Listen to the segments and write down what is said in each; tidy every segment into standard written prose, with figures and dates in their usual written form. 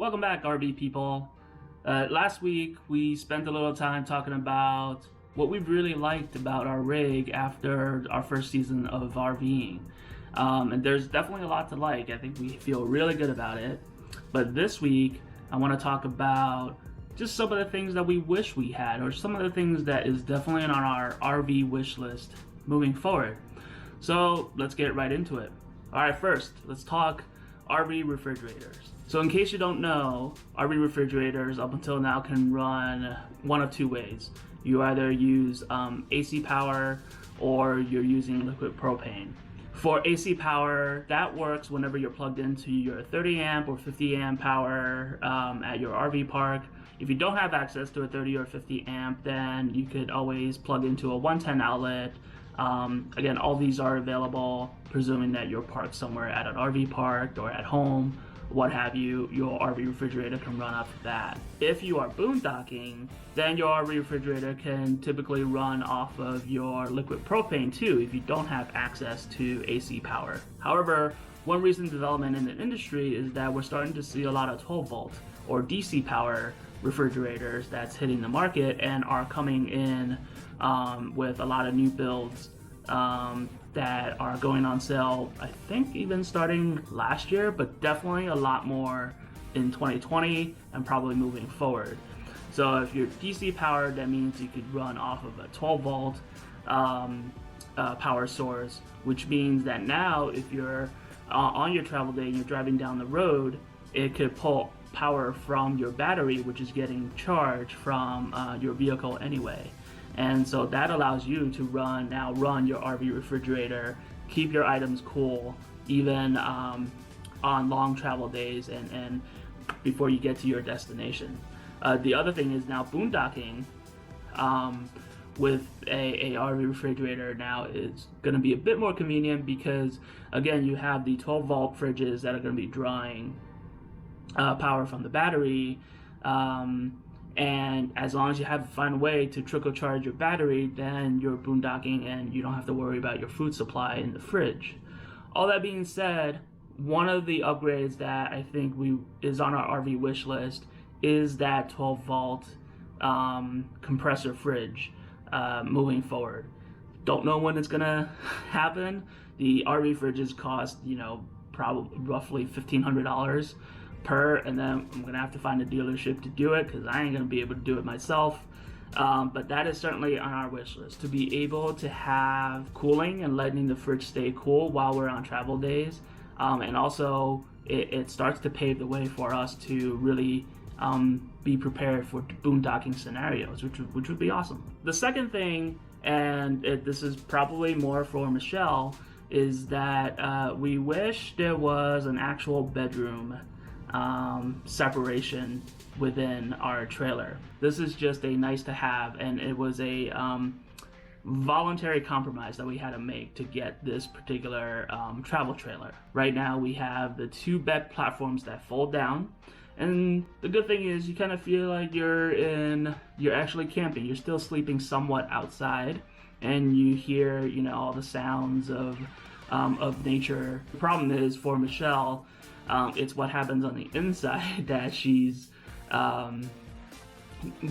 Welcome back, RV people. Last week we spent a little time talking about what we really liked about our rig after our first season of RVing. And there's definitely a lot to like. I think we feel really good about it. But this week I want to talk about just some of the things that we wish we had, or some of the things that is definitely on our RV wish list moving forward. So let's get right into it. Alright, first let's talk RV refrigerators. So in case you don't know, RV refrigerators up until now can run one of two ways. You either use AC power or you're using liquid propane. For AC power, that works whenever you're plugged into your 30 amp or 50 amp power at your RV park. If you don't have access to a 30 or 50 amp, then you could always plug into a 110 outlet. Again, all these are available, presuming that you're parked somewhere at an RV park or at home, what have you. Your RV refrigerator can run off of that. If you are boondocking, then your RV refrigerator can typically run off of your liquid propane too, if you don't have access to AC power. However, one recent development in the industry is that we're starting to see a lot of 12 volt or DC power refrigerators that's hitting the market and are coming in with a lot of new builds that are going on sale, I think even starting last year, but definitely a lot more in 2020 and probably moving forward. So if you're DC powered, that means you could run off of a 12 volt power source, which means that now if you're on your travel day and you're driving down the road, it could pull power from your battery, which is getting charged from your vehicle anyway. And so that allows you to run your RV refrigerator, keep your items cool, even on long travel days and before you get to your destination. The other thing is now boondocking with a RV refrigerator now is going to be a bit more convenient because, again, you have the 12 volt fridges that are going to be drawing power from the battery. And as long as you find a way to trickle charge your battery, then you're boondocking and you don't have to worry about your food supply in the fridge. All that being said, one of the upgrades that I think is on our RV wish list is that 12 volt compressor fridge moving forward. Don't know when it's gonna happen. The RV fridges cost, probably roughly $1,500 per, and then I'm gonna have to find a dealership to do it because I ain't gonna be able to do it myself. But that is certainly on our wish list, to be able to have cooling and letting the fridge stay cool while we're on travel days. And also it starts to pave the way for us to really be prepared for boondocking scenarios, which would be awesome. The second thing, and this is probably more for Michelle, is that we wish there was an actual bedroom separation within our trailer. This is just a nice to have, and it was a voluntary compromise that we had to make to get this particular travel trailer. Right now we have the 2 bed platforms that fold down, and the good thing is you kind of feel like you're actually camping. You're still sleeping somewhat outside, and you hear all the sounds of nature. The problem is for Michelle, it's what happens on the inside that she's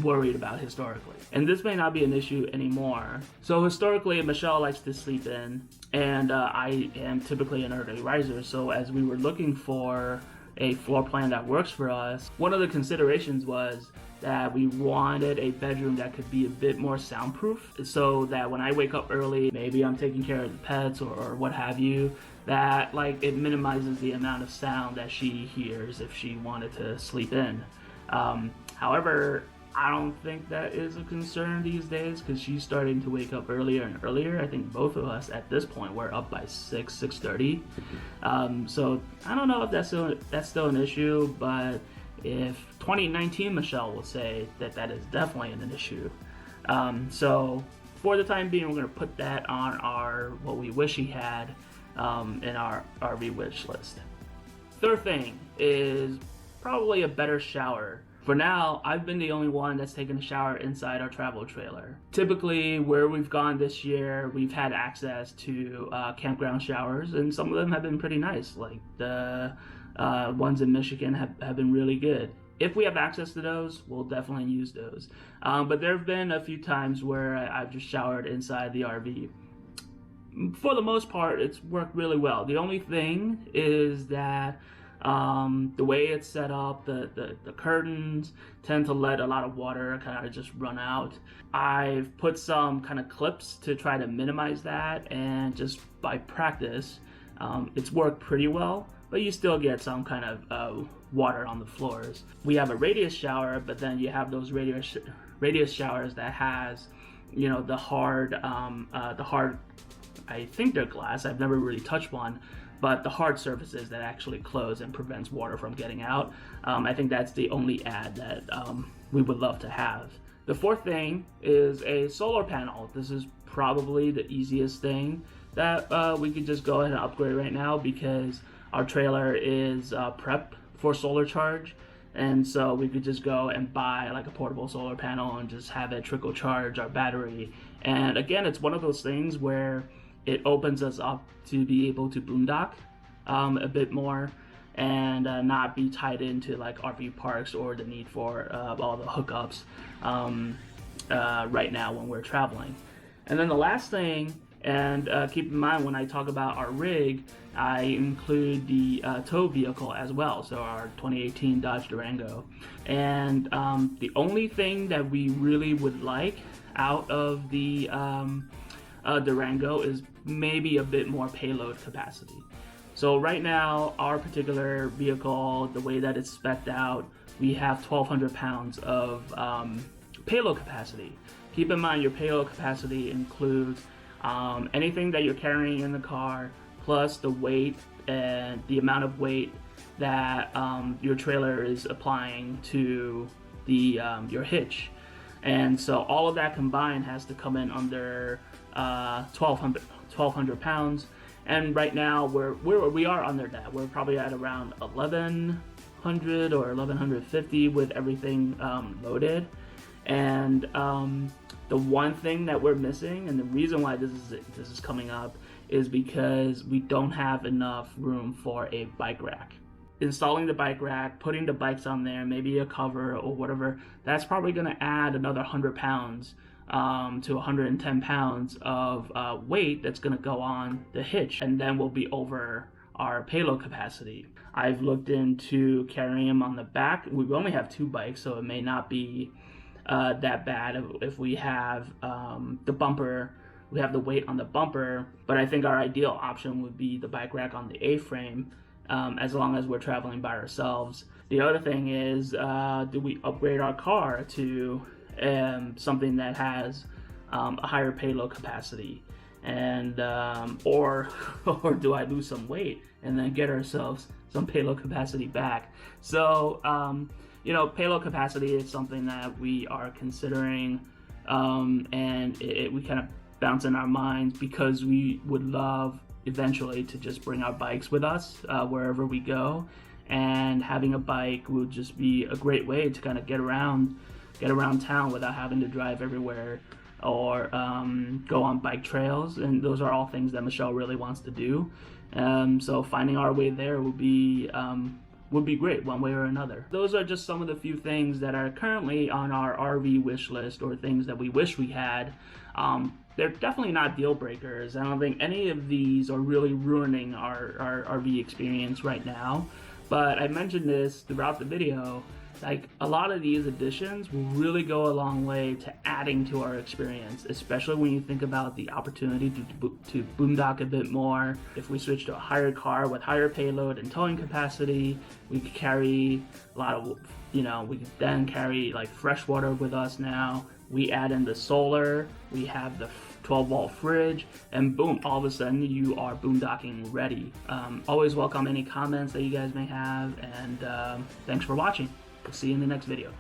worried about historically. And this may not be an issue anymore. So historically, Michelle likes to sleep in, and I am typically an early riser. So as we were looking for a floor plan that works for us, one of the considerations was that we wanted a bedroom that could be a bit more soundproof, so that when I wake up early, maybe I'm taking care of the pets or what have you, that it minimizes the amount of sound that she hears if she wanted to sleep in. However, I don't think that is a concern these days because she's starting to wake up earlier and earlier. I think both of us at this point we're up by 6:30. So I don't know if that's still an issue, but if 2019 Michelle will say that is definitely an issue. So for the time being, we're going to put that on what we wish he had in our RV wish list. Third thing is probably a better shower. For now, I've been the only one that's taken a shower inside our travel trailer. Typically, where we've gone this year, we've had access to campground showers, and some of them have been pretty nice. Like the Ones in Michigan have been really good. If we have access to those, we'll definitely use those. But there have been a few times where I've just showered inside the RV. For the most part, it's worked really well. The only thing is that the way it's set up, the curtains tend to let a lot of water kind of just run out. I've put some kind of clips to try to minimize that, and just by practice, it's worked pretty well, but you still get some kind of water on the floors. We have a radius shower, but then you have those radius showers that has, you know, the hard, I think they're glass, I've never really touched one, but the hard surfaces that actually close and prevents water from getting out. I think that's the only add that we would love to have. The fourth thing is a solar panel. This is probably the easiest thing that we could just go ahead and upgrade right now, because our trailer is prepped for solar charge, and so we could just go and buy like a portable solar panel and just have it trickle charge our battery. And again, it's one of those things where it opens us up to be able to boondock a bit more, and not be tied into like RV parks or the need for all the hookups right now when we're traveling. And then the last thing, and keep in mind when I talk about our rig, I include the tow vehicle as well, so our 2018 Dodge Durango. And the only thing that we really would like out of the Durango is maybe a bit more payload capacity. So right now, our particular vehicle, the way that it's spec'd out, we have 1,200 pounds of payload capacity. Keep in mind, your payload capacity includes anything that you're carrying in the car, plus the weight and the amount of weight that your trailer is applying to the your hitch. And so all of that combined has to come in under 1,200 pounds. And right now we are under that. We're probably at around 1,100 or 1,150 with everything loaded. And the one thing that we're missing, and the reason why this is coming up, is because we don't have enough room for a bike rack. Installing the bike rack, putting the bikes on there, maybe a cover or whatever, that's probably going to add another 100 pounds to 110 pounds of weight that's going to go on the hitch, and then we'll be over our payload capacity. I've looked into carrying them on the back. We only have 2 bikes, so it may not be that bad if we have the bumper. We have the weight on the bumper, but I think our ideal option would be the bike rack on the A-frame, as long as we're traveling by ourselves. The other thing is, do we upgrade our car to something that has a higher payload capacity, and or do I lose some weight and then get ourselves some payload capacity back? So you know, payload capacity is something that we are considering, and we kind of bounce in our minds, because we would love eventually to just bring our bikes with us wherever we go, and having a bike would just be a great way to kind of get around town without having to drive everywhere or go on bike trails. And those are all things that Michelle really wants to do. So finding our way there would be great one way or another. Those are just some of the few things that are currently on our RV wish list, or things that we wish we had. They're definitely not deal breakers. I don't think any of these are really ruining our RV experience right now. But I mentioned this throughout the video, like a lot of these additions will really go a long way to adding to our experience, especially when you think about the opportunity to boondock a bit more. If we switch to a higher car with higher payload and towing capacity, we could carry a lot of, we could then carry like fresh water with us now. We add in the solar, we have the 12-volt fridge, and boom, all of a sudden you are boondocking ready. Always welcome any comments that you guys may have, and thanks for watching. We'll see you in the next video.